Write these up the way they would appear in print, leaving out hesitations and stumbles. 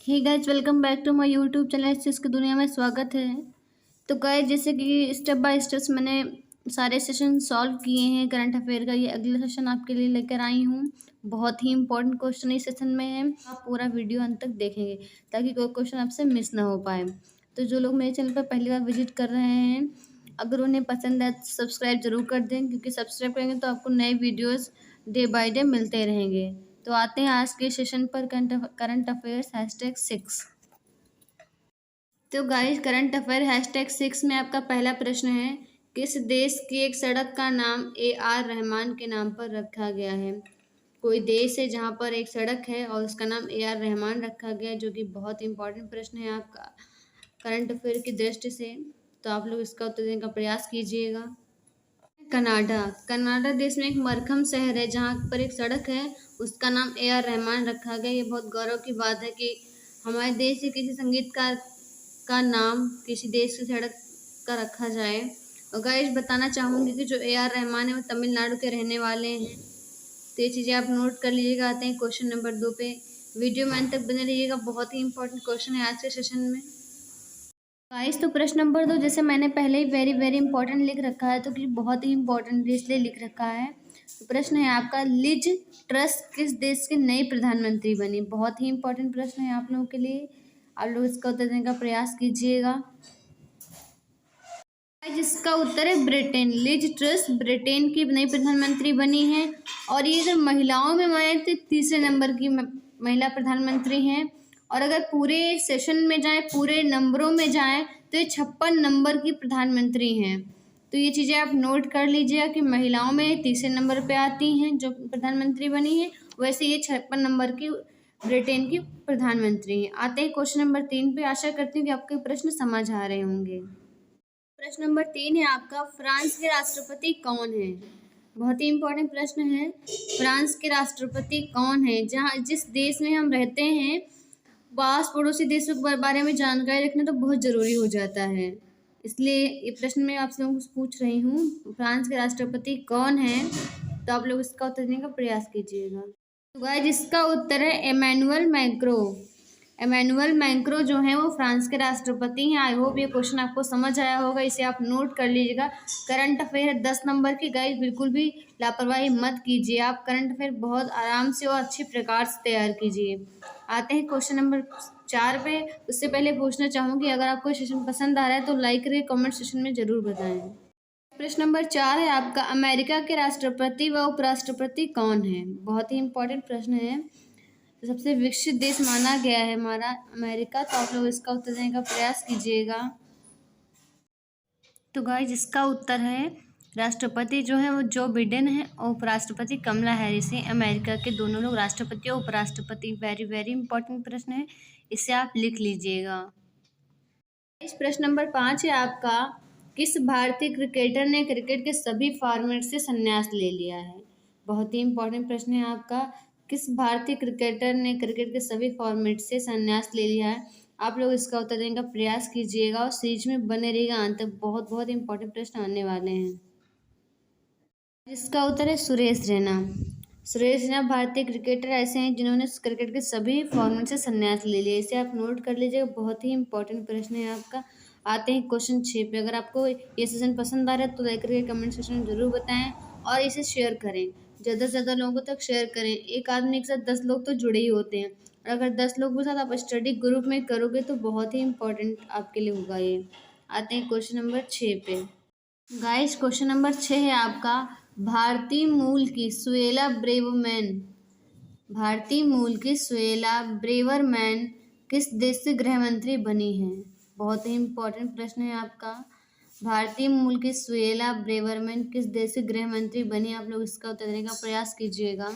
Hey guys, welcome back to my YouTube channel. इस चीज़ की दुनिया में स्वागत है। तो गाइस, जैसे कि स्टेप बाय स्टेप मैंने सारे सेशन सॉल्व किए हैं करंट अफेयर का। ये अगला सेशन आपके लिए लेकर आई हूँ। बहुत ही इंपॉर्टेंट क्वेश्चन इस सेशन में है। आप पूरा वीडियो अंत तक देखेंगे ताकि कोई क्वेश्चन आपसे मिस ना हो पाए। तो जो लोग मेरे चैनल पर पहली बार विजिट कर रहे हैं, अगर उन्हें पसंद है तो सब्सक्राइब जरूर कर दें, क्योंकि सब्सक्राइब करेंगे तो आपको नए वीडियोस डे बाय डे मिलते रहेंगे। तो आते हैं आज के सेशन पर। Current affairs #6। तो गाइस, करंट अफेयर #6 में आपका पहला प्रश्न है, किस देश की एक सड़क का नाम AR रहमान के नाम पर रखा गया है। कोई देश है जहां पर एक सड़क है और उसका नाम AR रहमान रखा गया है, जो कि बहुत इंपॉर्टेंट प्रश्न है आपका करंट अफेयर की दृष्टि से। तो आप लोग इसका उत्तर देने का प्रयास कीजिएगा। कनाडा। कनाडा देश में एक मरखम शहर है जहाँ पर एक सड़क है, उसका नाम AR रहमान रखा गया। ये बहुत गौरव की बात है कि हमारे देश से किसी संगीतकार का नाम किसी देश की सड़क का रखा जाए। और गाइस, बताना चाहूँगी कि जो AR रहमान है वो तमिलनाडु के रहने वाले हैं। तो ये चीज़ें आप नोट कर लीजिएगा। आते हैं क्वेश्चन नंबर 2 पे। वीडियो में अंत तक बने रहिएगा, बहुत ही इंपॉर्टेंट क्वेश्चन है आज के सेशन में। गाइस, तो प्रश्न नंबर 2 जैसे मैंने पहले ही वेरी वेरी इंपॉर्टेंट लिख रखा है, तो कि बहुत ही इंपॉर्टेंट इसलिए लिख रखा है। तो प्रश्न है आपका, लिज ट्रस किस देश की नई प्रधानमंत्री बनी। बहुत ही इंपॉर्टेंट प्रश्न है आप लोगों के लिए। आप लोग इसका उत्तर देने का प्रयास कीजिएगा। जिसका उत्तर है ब्रिटेन। लिज ट्रस ब्रिटेन की नई प्रधानमंत्री बनी है। और ये अगर महिलाओं में माने तो तीसरे नंबर की महिला प्रधानमंत्री हैं। और अगर पूरे सेशन में जाएं, पूरे नंबरों में जाएं, तो ये 56 नंबर की प्रधानमंत्री हैं। तो ये चीज़ें आप नोट कर लीजिएगा कि महिलाओं में तीसरे नंबर पे आती हैं जो प्रधानमंत्री बनी है। वैसे ये 56 नंबर की ब्रिटेन की प्रधानमंत्री हैं। आते हैं क्वेश्चन नंबर 3 पे। आशा करती हूँ कि आपके प्रश्न समझ आ रहे होंगे। प्रश्न नंबर 3 है आपका, फ्रांस के राष्ट्रपति कौन है। बहुत ही इंपॉर्टेंट प्रश्न है। फ्रांस के राष्ट्रपति कौन है। जहाँ जिस देश में हम रहते हैं, पास पड़ोसी देशों के बारे में जानकारी रखना तो बहुत जरूरी हो जाता है। इसलिए ये प्रश्न मैं आप लोगों से पूछ रही हूँ, फ्रांस के राष्ट्रपति कौन है। तो आप लोग इसका उत्तर देने का प्रयास कीजिएगा। तो गाइस, इसका उत्तर है एमेनुअल मैक्रो। एमेनुअल मैक्रो जो है वो फ्रांस के राष्ट्रपति हैं। आई होप ये क्वेश्चन आपको समझ आया होगा, इसे आप नोट कर लीजिएगा। करंट अफेयर 10 नंबर की। गाइस, बिल्कुल भी लापरवाही मत कीजिए। आप करंट अफेयर बहुत आराम से और अच्छे प्रकार से तैयार कीजिए। आते हैं क्वेश्चन नंबर 4 पे। उससे पहले पूछना चाहूँगी, अगर आपको सेशन पसंद आ रहा है तो लाइक करिए, कमेंट सेक्शन में ज़रूर बताएं। प्रश्न नंबर 4 है आपका, अमेरिका के राष्ट्रपति व उपराष्ट्रपति कौन है। बहुत ही इंपॉर्टेंट प्रश्न है। तो सबसे विकसित देश माना गया है हमारा अमेरिका। तो आप लोग इसका उत्तर देने का प्रयास कीजिएगा। तो गाइस, इसका उत्तर है, राष्ट्रपति जो है वो जो बिडेन है और उपराष्ट्रपति कमला हैरिस हैं। अमेरिका के दोनों लोग राष्ट्रपति और उपराष्ट्रपति। वेरी वेरी इंपॉर्टेंट प्रश्न है, इसे आप लिख लीजिएगा। इस प्रश्न नंबर 5 है आपका, किस भारतीय क्रिकेटर ने क्रिकेट के सभी फॉर्मेट से संन्यास ले लिया है। बहुत ही इंपॉर्टेंट प्रश्न है आपका, किस भारतीय क्रिकेटर ने क्रिकेट के सभी फॉर्मेट से संन्यास ले लिया है। आप लोग इसका उत्तर देने का प्रयास कीजिएगा और सीरीज में बने रहिएगा अंत तक। बहुत बहुत इंपॉर्टेंट प्रश्न आने वाले हैं। इसका उत्तर है सुरेश रैना। सुरेश रैना भारतीय क्रिकेटर ऐसे हैं जिन्होंने क्रिकेट के सभी फॉर्मेट से संन्यास ले लिया। इसे आप नोट कर लीजिएगा, बहुत ही इंपॉर्टेंट प्रश्न है आपका। आते हैं क्वेश्चन 6 पे। अगर आपको ये सेशन पसंद आ रहा है तो लाइक करके कमेंट सेक्शन में जरूर बताएं और इसे शेयर करें। ज़्यादा से ज़्यादा लोगों तक शेयर करें। एक आदमी के साथ 10 लोग तो जुड़े ही होते हैं, और अगर 10 लोगों के साथ आप स्टडी ग्रुप में करोगे तो बहुत ही इंपॉर्टेंट आपके लिए होगा ये। आते हैं क्वेश्चन नंबर 6 पे। गाइस, क्वेश्चन नंबर 6 है आपका, भारतीय मूल की सुएला ब्रेवरमैन। भारतीय मूल की सुएला ब्रेवरमैन किस देश से गृह मंत्री बनी है। बहुत ही इंपॉर्टेंट प्रश्न है आपका। भारतीय मूल की सुएला ब्रेवरमैन किस देश से गृह मंत्री बनी। आप लोग इसका उत्तर देने का प्रयास कीजिएगा।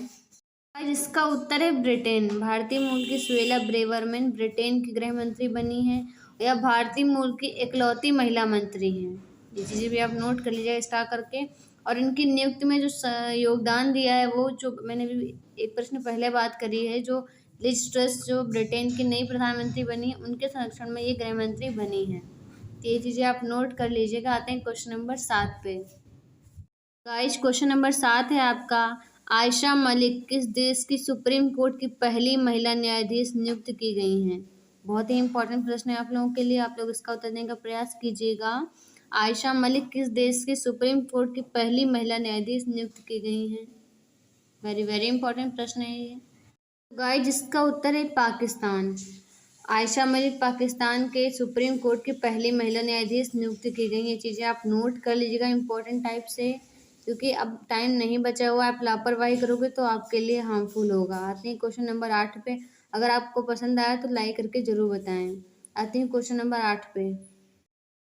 इसका उत्तर है ब्रिटेन। भारतीय मूल की सुएला ब्रेवरमैन ब्रिटेन की गृह मंत्री बनी है। यह भारतीय मूल की इकलौती महिला मंत्री हैं। ये चीज़ें भी आप नोट कर लीजिएगा स्टार करके। और इनकी नियुक्ति में जो योगदान दिया है, वो जो मैंने भी एक प्रश्न पहले बात करी है, जो लिज ट्रस जो ब्रिटेन की नई प्रधानमंत्री बनी है, उनके संरक्षण में ये गृह मंत्री बनी है। तो ये चीज़ें आप नोट कर लीजिएगा। आते हैं क्वेश्चन नंबर 7 पे। गाइस, क्वेश्चन नंबर 7 है आपका, आयशा मलिक किस देश की सुप्रीम कोर्ट की पहली महिला न्यायाधीश नियुक्त की गई हैं। बहुत ही इंपॉर्टेंट प्रश्न है आप लोगों के लिए, आप लोग इसका उत्तर देने का प्रयास कीजिएगा। आयशा मलिक किस देश के सुप्रीम कोर्ट की पहली महिला न्यायाधीश नियुक्त की गई हैं? वेरी वेरी इंपॉर्टेंट प्रश्न है ये। गाइस जिसका उत्तर है पाकिस्तान। आयशा मलिक पाकिस्तान के सुप्रीम कोर्ट की पहली महिला न्यायाधीश नियुक्त की गई। ये चीज़ें आप नोट कर लीजिएगा इंपॉर्टेंट टाइप से, क्योंकि अब टाइम नहीं बचा हुआ, आप लापरवाही करोगे तो आपके लिए हार्मफुल होगा। आते हैं क्वेश्चन नंबर 8 पे। अगर आपको पसंद आया तो लाइक करके ज़रूर बताएं। आते हैं क्वेश्चन नंबर 8 पे।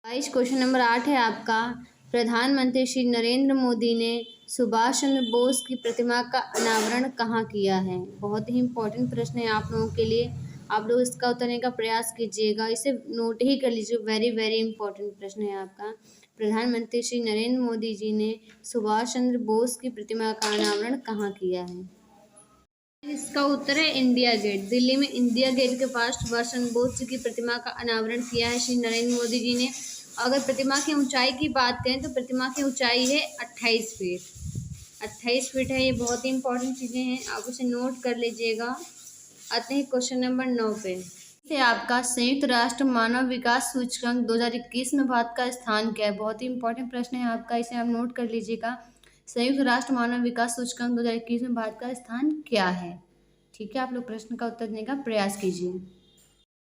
गाइस क्वेश्चन नंबर 8 है आपका, प्रधानमंत्री श्री नरेंद्र मोदी ने सुभाष चंद्र बोस की प्रतिमा का अनावरण कहाँ किया है? बहुत ही इंपॉर्टेंट प्रश्न है आप लोगों के लिए, आप लोग इसका उत्तर देने का प्रयास कीजिएगा, इसे नोट ही कर लीजिए। वेरी वेरी इंपॉर्टेंट प्रश्न है आपका। प्रधानमंत्री श्री नरेंद्र मोदी जी ने सुभाष चंद्र बोस की प्रतिमा का अनावरण कहाँ किया है? इसका उत्तर है इंडिया गेट। दिल्ली में इंडिया गेट के पास सुभाष चंद्र बोस जी की प्रतिमा का अनावरण किया है श्री नरेंद्र मोदी जी ने। अगर प्रतिमा की ऊंचाई की बात करें तो प्रतिमा की ऊंचाई है 28 फीट। 28 फीट है, ये बहुत ही इंपॉर्टेंट चीज़ें हैं, आप उसे नोट कर लीजिएगा। आते हैं क्वेश्चन नंबर 9 पे। से आपका संयुक्त राष्ट्र मानव विकास सूचकांक 2021 में भारत का स्थान क्या है? बहुत ही इंपॉर्टेंट प्रश्न है आपका, इसे आप नोट कर लीजिएगा। संयुक्त राष्ट्र मानव विकास सूचकांक 2021 में भारत का स्थान क्या है? ठीक है, आप लोग प्रश्न का उत्तर देने का प्रयास कीजिए।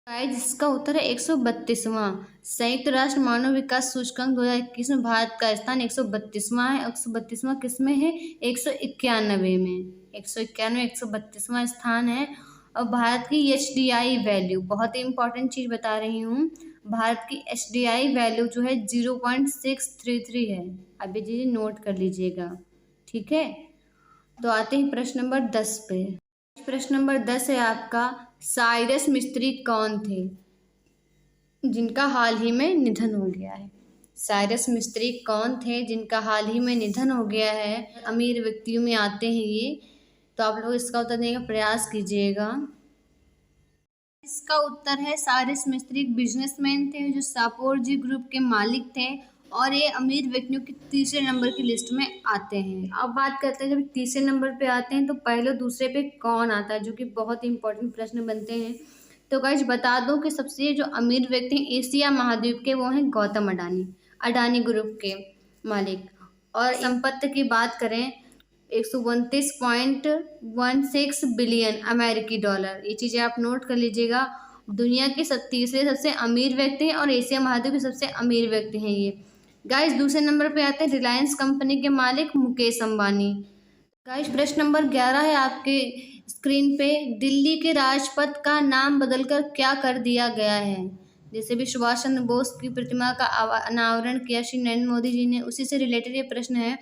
गाइस जिसका उत्तर है 132वां। संयुक्त राष्ट्र मानव विकास सूचकांक 2021 में भारत का स्थान 132वां है। 132वां किस में है? 191 में। 191 132वां स्थान है। और भारत की HDI वैल्यू, बहुत ही इंपॉर्टेंट चीज़ बता रही हूँ, भारत की HDI वैल्यू जो है 0.633 है। अब ये चीज़ें नोट कर लीजिएगा, ठीक है। तो आते हैं प्रश्न नंबर 10 पे। प्रश्न नंबर 10 है आपका, साइरस मिस्त्री कौन थे जिनका हाल ही में निधन हो गया है? साइरस मिस्त्री कौन थे जिनका हाल ही में निधन हो गया है? अमीर व्यक्तियों में आते हैं ये, तो आप लोग इसका उत्तर देने का प्रयास कीजिएगा। इसका उत्तर है साइरस मिस्त्री एक बिजनेसमैन थे जो सापोरजी ग्रुप के मालिक थे, और ये अमीर व्यक्तियों के तीसरे नंबर की लिस्ट में आते हैं। अब बात करते हैं, जब तीसरे नंबर पे आते हैं तो पहले दूसरे पे कौन आता है, जो कि बहुत ही इंपॉर्टेंट प्रश्न बनते हैं। तो गाइस बता दूं कि सबसे जो अमीर व्यक्ति हैं एशिया महाद्वीप के, वो हैं गौतम अडानी, अडानी ग्रुप के मालिक। और संपत्ति की बात करें 129.16 बिलियन अमेरिकी डॉलर। ये चीज़ें आप नोट कर लीजिएगा। दुनिया के तीसरे सबसे अमीर व्यक्ति हैं और एशिया महाद्वीप के सबसे अमीर व्यक्ति हैं ये। गाइस दूसरे नंबर पे आते हैं रिलायंस कंपनी के मालिक मुकेश अंबानी। गाइस प्रश्न नंबर 11 है आपके स्क्रीन पे, दिल्ली के राजपथ का नाम बदलकर क्या कर दिया गया है? जैसे भी सुभाष चंद्र बोस की प्रतिमा का अनावरण किया श्री नरेंद्र मोदी जी ने, उसी से रिलेटेड ये प्रश्न है,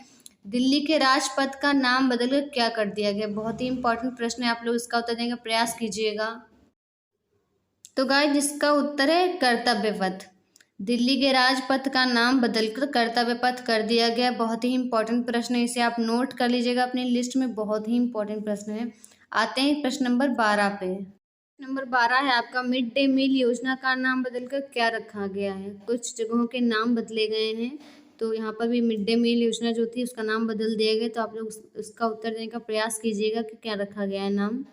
दिल्ली के राजपथ का नाम बदलकर क्या कर दिया गया? बहुत ही इंपॉर्टेंट प्रश्न है, आप लोग इसका उत्तर देने का प्रयास कीजिएगा। तो गाइस जिसका उत्तर है कर्तव्य पथ। दिल्ली के राजपथ का नाम बदलकर कर्तव्य पथ कर दिया गया। बहुत ही इंपॉर्टेंट प्रश्न है, इसे आप नोट कर लीजिएगा अपनी लिस्ट में, बहुत ही इंपॉर्टेंट प्रश्न है। आते हैं प्रश्न नंबर 12 पे। नंबर 12 है आपका, मिड डे मील योजना का नाम बदलकर क्या रखा गया है? कुछ जगहों के नाम बदले गए हैं, तो यहाँ पर भी मिड डे मील योजना जो थी उसका नाम बदल दिया गया। तो आप लोग इसका उत्तर देने का प्रयास कीजिएगा कि क्या रखा गया है नाम।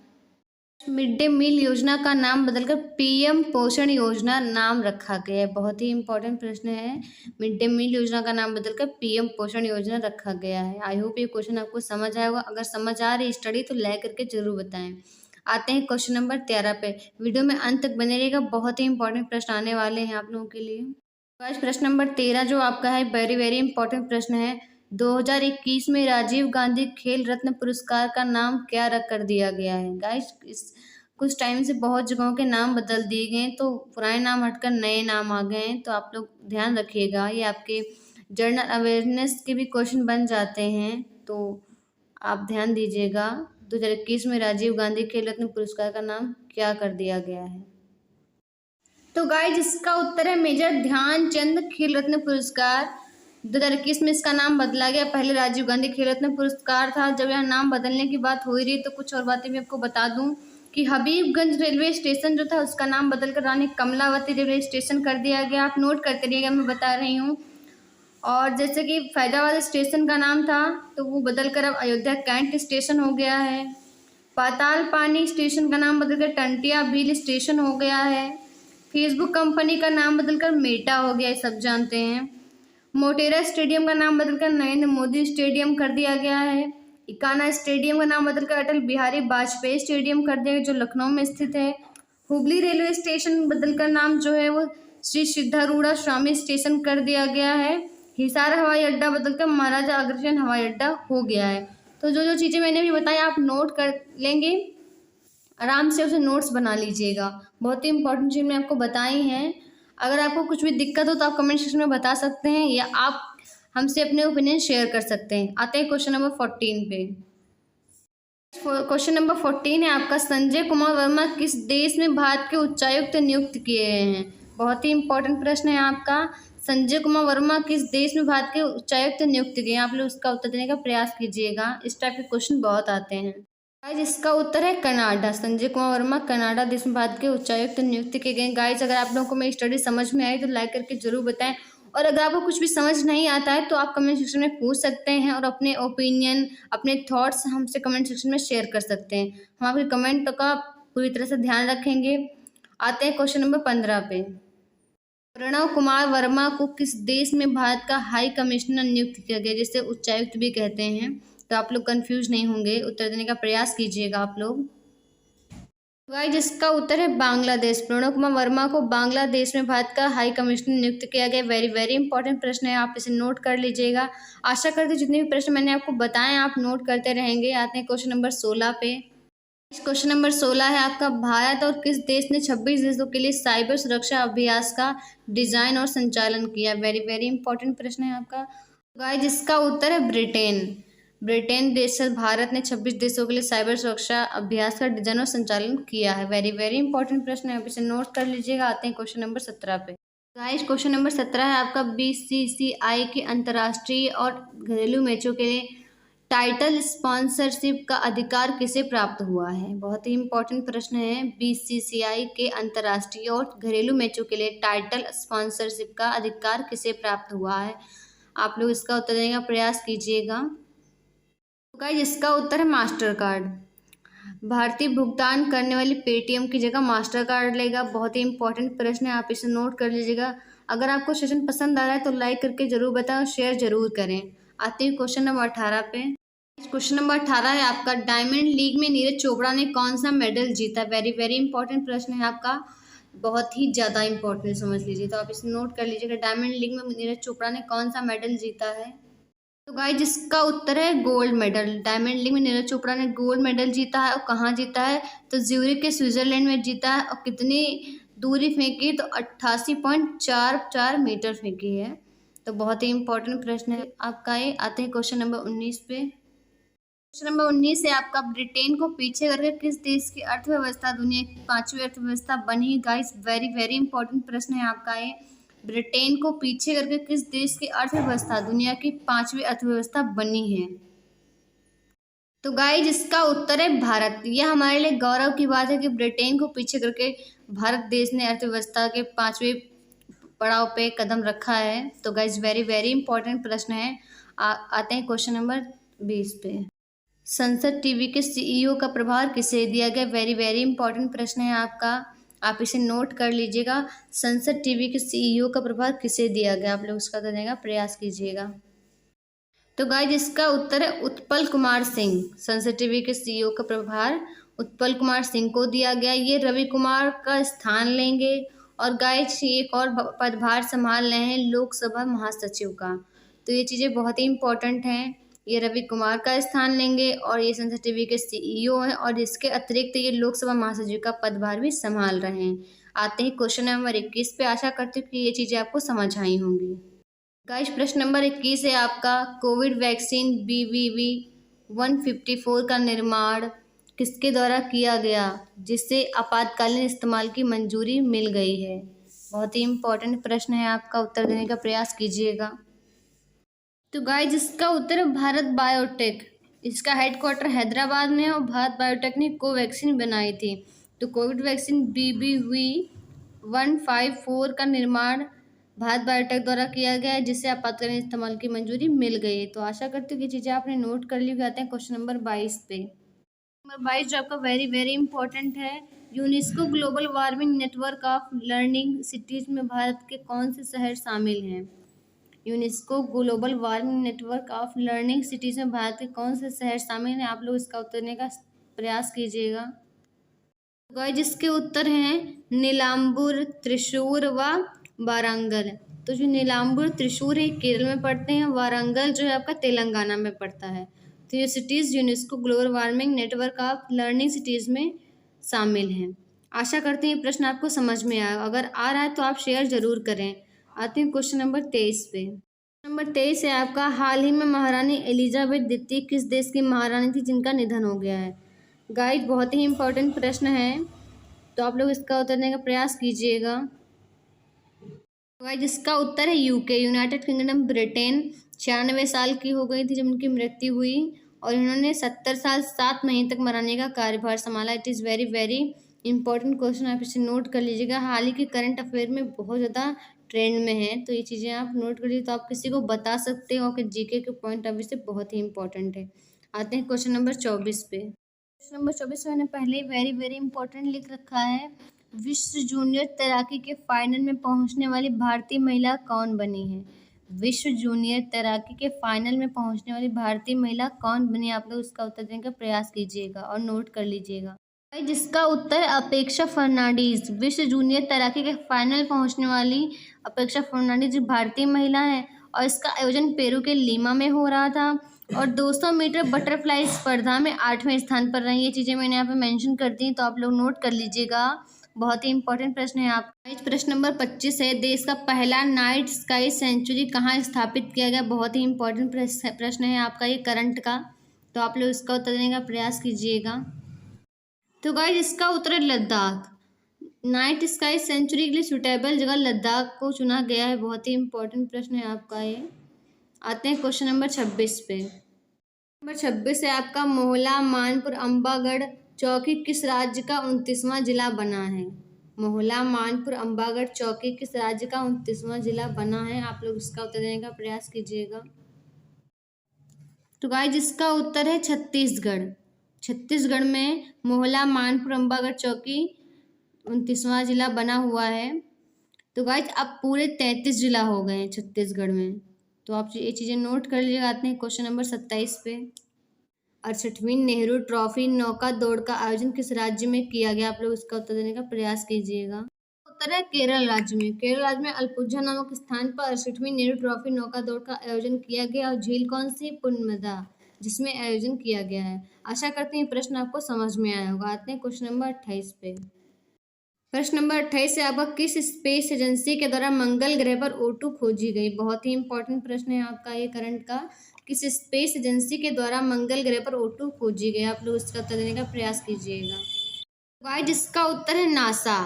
मिड डे मील योजना का नाम बदलकर PM पोषण योजना नाम रखा गया है। बहुत ही इंपॉर्टेंट प्रश्न है, मिड डे मील योजना का नाम बदलकर PM पोषण योजना रखा गया है। आई होप ये क्वेश्चन आपको समझ आया होगा। अगर समझ आ रही स्टडी तो लाइक करके जरूर बताएं। आते हैं क्वेश्चन नंबर 13 पे। वीडियो में अंत तक बने रहेगा, बहुत ही इंपॉर्टेंट प्रश्न आने वाले हैं आप लोगों के लिए। आज प्रश्न नंबर 13 जो आपका है, वेरी वेरी इंपॉर्टेंट प्रश्न है। 2021 में राजीव गांधी खेल रत्न पुरस्कार का नाम क्या रख कर दिया गया है? गाइस कुछ टाइम से बहुत जगहों के नाम बदल दिए गए, तो पुराने नाम हटकर नए नाम आ गए हैं, तो आप लोग ध्यान रखिएगा। ये आपके जनरल अवेयरनेस के भी क्वेश्चन बन जाते हैं, तो आप ध्यान दीजिएगा। 2021 में राजीव गांधी खेल रत्न पुरस्कार का नाम क्या कर दिया गया है? तो गाइस इसका उत्तर है मेजर ध्यानचंद खेल रत्न पुरस्कार। 2021 में इसका नाम बदला गया, पहले राजीव गांधी खेल रत्न पुरस्कार था। जब यह नाम बदलने की बात हो रही तो कुछ और बातें भी आपको बता दूं कि हबीबगंज रेलवे स्टेशन जो था उसका नाम बदलकर रानी कमलावती रेलवे स्टेशन कर दिया गया। आप नोट करते रहिएगा, मैं बता रही हूँ। और जैसे कि फैजाबाद स्टेशन का नाम था तो वो बदलकर अब अयोध्या कैंट स्टेशन हो गया है। पाताल पानी स्टेशन का नाम बदलकर टंटिया भील स्टेशन हो गया है। फेसबुक कंपनी का नाम बदलकर मेटा हो गया, ये सब जानते हैं। मोटेरा स्टेडियम का नाम बदलकर नरेंद्र मोदी स्टेडियम कर दिया गया है। इकाना स्टेडियम का नाम बदलकर अटल बिहारी वाजपेयी स्टेडियम कर दिया गया, जो लखनऊ में स्थित है। हुबली रेलवे स्टेशन बदलकर नाम जो है वो श्री सिद्धारूढ़ा स्वामी स्टेशन कर दिया गया है। हिसार हवाई अड्डा बदलकर महाराजा अग्रसेन हवाई अड्डा हो गया है। तो जो जो चीज़ें मैंने भी बताई आप नोट कर लेंगे, आराम से उसे नोट्स बना लीजिएगा। बहुत ही इंपॉर्टेंट चीज़ मैंने आपको बताई हैं। अगर आपको कुछ भी दिक्कत हो तो आप कमेंट सेक्शन में बता सकते हैं या आप हमसे अपने ओपिनियन शेयर कर सकते हैं। आते हैं क्वेश्चन नंबर 14 पे। क्वेश्चन नंबर 14 है आपका, संजय कुमार वर्मा किस देश में भारत के उच्चायुक्त नियुक्त किए गए हैं? बहुत ही इंपॉर्टेंट प्रश्न है आपका। संजय कुमार वर्मा किस देश में भारत के उच्चायुक्त नियुक्त किए हैं? आप लोग उसका उत्तर देने का प्रयास कीजिएगा, इस टाइप के क्वेश्चन बहुत आते हैं। गाइज इसका उत्तर है कनाडा। संजय कुमार वर्मा कनाडा देश में भारत के उच्चायुक्त नियुक्त किए गए। गाइज अगर आप लोगों को मेरी स्टडी समझ में आई तो लाइक करके जरूर बताएं, और अगर आपको कुछ भी समझ नहीं आता है तो आप कमेंट सेक्शन में पूछ सकते हैं और अपने ओपिनियन, अपने थॉट्स हमसे कमेंट सेक्शन में शेयर कर सकते हैं। हम आपके कमेंट का पूरी तरह से ध्यान रखेंगे। आते हैं क्वेश्चन नंबर 15 पे। प्रणव कुमार वर्मा को किस देश में भारत का हाई कमिश्नर नियुक्त किया गया, जिसे उच्चायुक्त भी कहते हैं? तो आप लोग कंफ्यूज नहीं होंगे, उत्तर देने का प्रयास कीजिएगा आप लोग। गाइस इसका उत्तर है बांग्लादेश। प्रणव कुमार वर्मा को बांग्लादेश में भारत का हाई कमिश्नर नियुक्त किया गया। वेरी वेरी इंपॉर्टेंट प्रश्न है, आप इसे नोट कर लीजिएगा। आशा करते जितने भी प्रश्न मैंने आपको बताए आप नोट करते रहेंगे। आते हैं क्वेश्चन नंबर 16 पे। क्वेश्चन नंबर 16 है आपका, भारत और किस देश ने 26 देशों के लिए साइबर सुरक्षा अभ्यास का डिजाइन और संचालन किया? वेरी वेरी इंपॉर्टेंट प्रश्न है आपका। गाइस इसका उत्तर है ब्रिटेन। ब्रिटेन देश से भारत ने 26 देशों के लिए साइबर सुरक्षा अभ्यास का डिजाइन और संचालन किया है। वेरी वेरी इंपॉर्टेंट प्रश्न है, आप इसे नोट कर लीजिएगा। आते हैं क्वेश्चन नंबर 17 पे। गाइस क्वेश्चन नंबर 17 है आपका, बीसीसीआई के अंतर्राष्ट्रीय और घरेलू मैचों के लिए टाइटल स्पॉन्सरशिप का अधिकार किसे प्राप्त हुआ है? बहुत ही इंपॉर्टेंट प्रश्न है। बीसीसीआई के अंतर्राष्ट्रीय और घरेलू मैचों के लिए टाइटल स्पॉन्सरशिप का अधिकार किसे प्राप्त हुआ है? आप लोग इसका उत्तर देने का प्रयास कीजिएगा। तो गाइस इसका उत्तर है मास्टर कार्ड। भारतीय भुगतान करने वाली पेटीएम की जगह मास्टर कार्ड लेगा। बहुत ही इंपॉर्टेंट प्रश्न है, आप इसे नोट कर लीजिएगा। अगर आपको सेशन पसंद आ रहा है तो लाइक करके जरूर बताएं और शेयर जरूर करें। आते हैं क्वेश्चन नंबर 18 पे। क्वेश्चन नंबर 18 है आपका, डायमंड लीग में नीरज चोपड़ा ने कौन सा मेडल जीता? वेरी वेरी इंपॉर्टेंट प्रश्न है आपका, बहुत ही ज़्यादा इंपॉर्टेंट समझ लीजिए, तो आप इसे नोट कर लीजिएगा। डायमंड लीग में नीरज चोपड़ा ने कौन सा मेडल जीता है? तो गाइस जिसका उत्तर है गोल्ड मेडल। डायमंड लीग में नीरज चोपड़ा ने गोल्ड मेडल जीता है। और कहाँ जीता है? तो ज्यूरिख के स्विट्जरलैंड में जीता है। और कितनी दूरी फेंकी? तो 88.44 मीटर फेंकी है। तो बहुत ही इंपॉर्टेंट प्रश्न है आपका ये। आते हैं क्वेश्चन नंबर 19 पे। क्वेश्चन नंबर 19 है आपका, ब्रिटेन को पीछे करके किस देश की अर्थव्यवस्था दुनिया की 5वीं अर्थव्यवस्था बनी? गाइस वेरी वेरी इंपॉर्टेंट प्रश्न है आपका ये। ब्रिटेन को पीछे करके किस देश की अर्थव्यवस्था दुनिया की 5वीं अर्थव्यवस्था बनी है? तो गाइस इसका उत्तर है भारत। यह हमारे लिए गौरव की बात है कि ब्रिटेन को पीछे करके भारत देश ने अर्थव्यवस्था के 5वें पड़ाव पे कदम रखा है। तो गाइस वेरी वेरी इंपॉर्टेंट प्रश्न है। आते हैं क्वेश्चन नंबर 20 पे। संसद टीवी के सीईओ का प्रभार किसे दिया गया? वेरी वेरी इंपॉर्टेंट प्रश्न है आपका, आप इसे नोट कर लीजिएगा। संसद टीवी के सीईओ का प्रभार किसे दिया गया? आप लोग उसका देने का प्रयास कीजिएगा। तो गाइस इसका उत्तर है उत्पल कुमार सिंह। संसद टीवी के सीईओ का प्रभार उत्पल कुमार सिंह को दिया गया। ये रवि कुमार का स्थान लेंगे। और गाइस एक और पदभार संभाल रहे हैं लोकसभा महासचिव का। तो ये चीज़ें बहुत ही इंपॉर्टेंट हैं। ये रवि कुमार का स्थान लेंगे और ये संसद टीवी के सीईओ हैं, और इसके अतिरिक्त ये लोकसभा महासचिव का पदभार भी संभाल रहे हैं। आते हैं क्वेश्चन नंबर 21 पे। आशा करती हूँ कि ये चीज़ें आपको समझ आई होंगी। गाइस प्रश्न नंबर 21 है आपका, कोविड वैक्सीन BBV 154 का निर्माण किसके द्वारा किया गया जिससे आपातकालीन इस्तेमाल की मंजूरी मिल गई है? बहुत ही इंपॉर्टेंट प्रश्न है आपका, उत्तर देने का प्रयास कीजिएगा। तो गाइस इसका उत्तर है भारत बायोटेक। इसका हेडक्वार्टर हैदराबाद में है और भारत बायोटेक ने कोवैक्सीन बनाई थी। तो कोविड वैक्सीन BBV 154 का निर्माण भारत बायोटेक द्वारा किया गया है जिससे आपातकालीन इस्तेमाल की मंजूरी मिल गई है। तो आशा करती हूँ कि चीज़ें आपने नोट कर ली। आते हैं क्वेश्चन नंबर 22 पे। नंबर 22 जो आपका वेरी वेरी इंपॉर्टेंट है, UNESCO global warming network of learning cities में भारत के कौन से शहर शामिल हैं? UNESCO global warming network of learning cities में भारत के कौन से शहर शामिल हैं? आप लोग इसका उत्तर देने का प्रयास कीजिएगा। गाइस जिसके उत्तर हैं नीलाम्बूर, त्रिशूर व वारंगल। तो जो नीलाम्बूर त्रिशूर है केरल में पड़ते हैं, वारंगल जो है आपका तेलंगाना में पड़ता है। तो ये cities UNESCO global warming network of learning cities में शामिल हैं। आशा करते हैं ये प्रश्न आपको समझ में आया। अगर आ रहा है तो आप शेयर जरूर करें। आते हैं क्वेश्चन नंबर 23 पे। नंबर 23 है आपका, हाल ही में महारानी एलिजाबेथ द्वितीय किस देश की महारानी थी जिनका निधन हो गया है? गाइड बहुत ही इंपॉर्टेंट प्रश्न है, तो आप लोग इसका उत्तर देने का प्रयास कीजिएगा। गाइड जिसका उत्तर है यूके, यूनाइटेड किंगडम, ब्रिटेन। 96 साल की हो गई थी जब उनकी मृत्यु हुई और इन्होंने 70 साल 7 महीने तक महारानी का कार्यभार संभाला। It is very very important question, आप इसे नोट कर लीजिएगा। हाल ही के करंट अफेयर में बहुत ज़्यादा ट्रेंड में है, तो ये चीज़ें आप नोट कर लीजिए, तो आप किसी को बता सकते हो कि जीके के पॉइंट ऑफ व्यू से बहुत ही इंपॉर्टेंट है। आते हैं क्वेश्चन नंबर 24 पे। क्वेश्चन नंबर 24 मैंने पहले ही वेरी वेरी इंपॉर्टेंट लिख रखा है। विश्व जूनियर तैराकी के फाइनल में पहुंचने वाली भारतीय महिला कौन बनी है? विश्व जूनियर तैराकी के फाइनल में पहुंचने वाली भारतीय महिला कौन बनी? आप लोग उसका उत्तर देने का प्रयास कीजिएगा और नोट कर लीजिएगा। जिसका उत्तर अपेक्षा फर्नांडीज। विश्व जूनियर तैराकी के फाइनल पहुंचने वाली अपेक्षा फर्नांडीज भारतीय महिला है और इसका आयोजन पेरू के लीमा में हो रहा था और 200 मीटर बटरफ्लाई स्पर्धा में 8वें स्थान पर रही। ये चीज़ें मैंने यहाँ पे मेंशन कर दी, तो आप लोग नोट कर लीजिएगा। बहुत ही इंपॉर्टेंट प्रश्न है आपका। प्रश्न नंबर 25 है, देश का पहला नाइट स्काई सेंचुरी कहाँ स्थापित किया गया? बहुत ही इंपॉर्टेंट प्रश्न है आपका ये करंट का, तो आप लोग इसका उत्तर देने का प्रयास कीजिएगा। तो गाइस इसका उत्तर है लद्दाख। नाइट स्काई सेंचुरी के लिए सुटेबल जगह लद्दाख को चुना गया है। बहुत ही इंपॉर्टेंट प्रश्न है आपका ये। आते हैं क्वेश्चन नंबर 26 पे। नंबर 26 है आपका, मोहला मानपुर अम्बागढ़ चौकी किस राज्य का 29वां जिला बना है? मोहला मानपुर अम्बागढ़ चौकी किस राज्य का 29वां जिला बना है? आप लोग इसका उत्तर देने का प्रयास कीजिएगा। तो गाइस इसका उत्तर है छत्तीसगढ़। छत्तीसगढ़ में मोहला मानपुर अम्बागढ़ चौकी 29वां जिला बना हुआ है। तो गाइस अब पूरे 33 जिला हो गए हैं छत्तीसगढ़ में, तो आप ये चीज़ें नोट कर लीजिएगा। आते हैं क्वेश्चन नंबर 27 पे। 68वीं नेहरू ट्रॉफी नौका दौड़ का आयोजन किस राज्य में किया गया? आप लोग इसका उत्तर देने का प्रयास कीजिएगा। उत्तर है केरल राज्य में। केरल राज्य में अलपुझा नामक स्थान पर 68वीं नेहरू ट्रॉफी नौका दौड़ का आयोजन किया गया और झील कौन सी? पुनमदा, जिसमें आयोजन किया गया है। आशा करते हैं प्रश्न आपको समझ में आया होगा। आते हैं क्वेश्चन नंबर 28 पे। प्रश्न नंबर 28 है आपका, किस स्पेस एजेंसी के द्वारा मंगल ग्रह पर O2 खोजी गई? बहुत ही इंपॉर्टेंट प्रश्न है आपका ये करंट का। किस स्पेस एजेंसी के द्वारा मंगल ग्रह पर O2 खोजी गई? आप लोग इसका उत्तर देने का प्रयास कीजिएगा। गाइस जिसका उत्तर है नासा।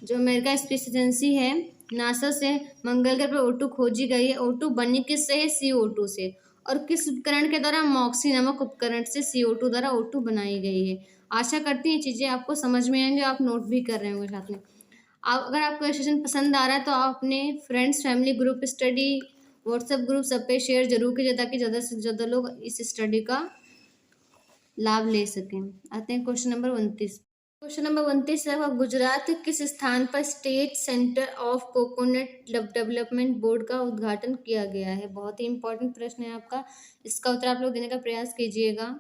जो अमेरिका स्पेस एजेंसी है, नासा से मंगल ग्रह पर O2 खोजी गई है। O2 बनी किससे है? CO2 से। और किस उपकरण के द्वारा? मॉक्सी नामक उपकरण से CO2 द्वारा O2 बनाई गई है। आशा करती हैं चीज़ें आपको समझ में आएंगे, आप नोट भी कर रहे होंगे साथ में। आप अगर आपको ये सेशन पसंद आ रहा है तो आप अपने friends, family, group study, WhatsApp group सब पे शेयर जरूर कीजिए ताकि ज़्यादा से ज़्यादा लोग इस स्टडी का लाभ ले सकें। आते हैं क्वेश्चन नंबर 29। क्वेश्चन नंबर 29 है, गुजरात के किस स्थान पर state centre of coconut development board का उद्घाटन किया गया है? बहुत ही इंपॉर्टेंट प्रश्न है आपका, इसका उत्तर आप लोग देने का प्रयास कीजिएगा।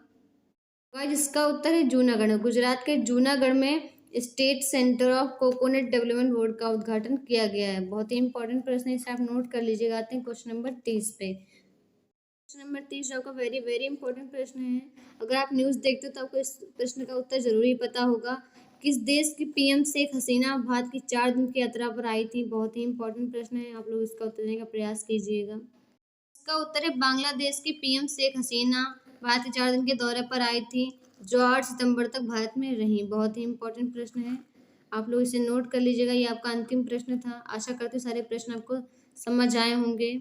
गाइस इसका उत्तर है जूनागढ़ में। गुजरात के जूनागढ़ में state centre of coconut development board का उद्घाटन किया गया है। बहुत ही इंपॉर्टेंट प्रश्न है, इसे आप नोट कर लीजिएगा। आते हैं क्वेश्चन नंबर 30 पे। क्वेश्चन नंबर 30 आपका वेरी वेरी इंपॉर्टेंट प्रश्न है। अगर आप न्यूज़ देखते हो तो आपको इस प्रश्न का उत्तर जरूर ही पता होगा। किस देश की PM शेख हसीना भारत की 4 दिन की यात्रा पर आई थी? बहुत ही इंपॉर्टेंट प्रश्न है, आप लोग इसका उत्तर देने का प्रयास कीजिएगा। इसका उत्तर है बांग्लादेश की PM शेख हसीना भारत के 4 दिन के दौरे पर आई थी, जो 8 सितंबर तक भारत में रही। बहुत ही इंपॉर्टेंट प्रश्न है, आप लोग इसे नोट कर लीजिएगा। ये आपका अंतिम प्रश्न था। आशा करते सारे प्रश्न आपको समझ आए होंगे।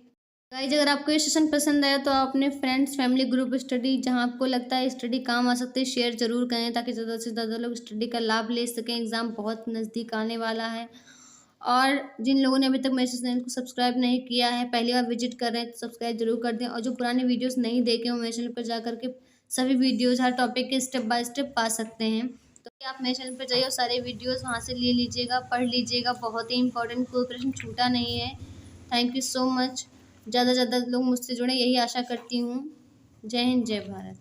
गाइज अगर आपको ये सेशन पसंद आया तो आप अपने फ्रेंड्स, फैमिली, ग्रुप स्टडी जहाँ आपको लगता है स्टडी काम आ सकती है शेयर जरूर करें ताकि ज़्यादा से ज़्यादा लोग स्टडी का लाभ ले सकें। एग्ज़ाम बहुत नज़दीक आने वाला है और जिन लोगों ने अभी तक मेरे चैनल को सब्सक्राइब नहीं किया है, पहली बार विजिट कर रहे हैं तो सब्सक्राइब जरूर कर दें और जो पुराने वीडियोस नहीं देखे हो मेरे चैनल पर जा करके सभी वीडियोस हर टॉपिक के स्टेप बाय स्टेप पा सकते हैं। तो आप मेरे चैनल पर जाइए और सारे वीडियोस वहाँ से ले लीजिएगा, पढ़ लीजिएगा, बहुत ही इंपॉर्टेंट, कोई प्रश्न छूटा नहीं है। Thank you so much. ज़्यादा से ज़्यादा लोग मुझसे जुड़े, यही आशा करती हूँ। जय हिंद, जय भारत।